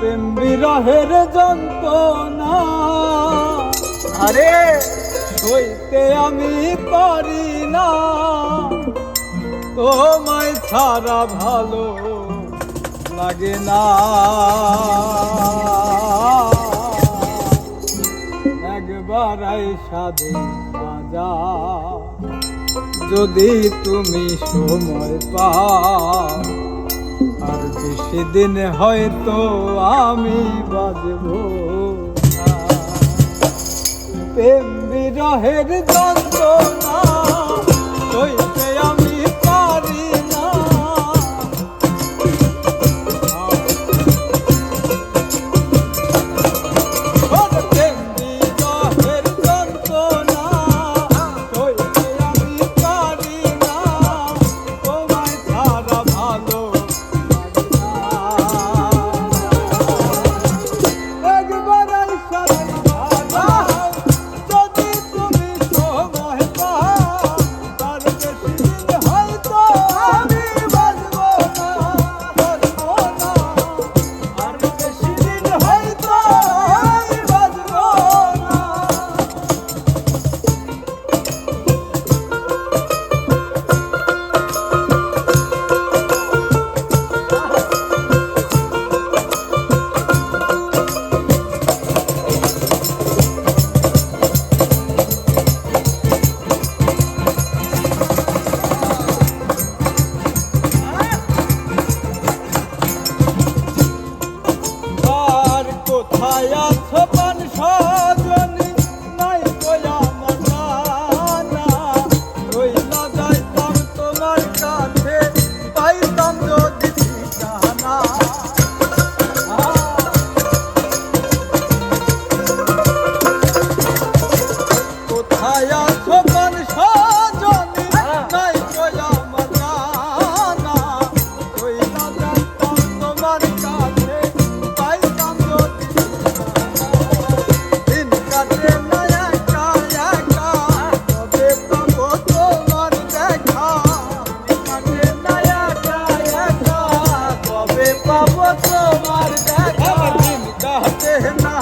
প্রেম বিরহের যন্ত্রণা আরে সইতে আমি পারি না, তোমায় ছাড়া ভালো লাগে না। একবার আইসা দেখা যাও যদি তুমি সময় পাও, আর বেশি দিন হয়তো আমি বাজব না। প্রেম বিরহের যন্ত্রণা সইতে আমি পারি না, প্রেম বিরহের যন্ত্রণা সইতে আমি পারি না, তোমায় ছাড়া ভালো লাগে না। একবার আইসা দেখা যাও যদি তুমি সময় পাও, তার বেশি দিন হয়তো আমি বাঁচব না, আর বেশি দিন হয়তো আমি বাঁচব না। আর কোথায় আছো পান সজনী, নাই কই আমার জানা, রইলা যাইতাম তোমার কাছে, পাইতাম যদি ঠিকানা। কোথায় আছো পান সজনী, নাই কই আমার জানা, রইলা যাইতাম তোমার কাছে, পাইতাম যদি ঠিকানা। দিন কাটে না একা একা, কবে পাবো তোমার দেখা, কাটে না একা একা, কবে পাবো তোমার দেখা, দিন কাটে না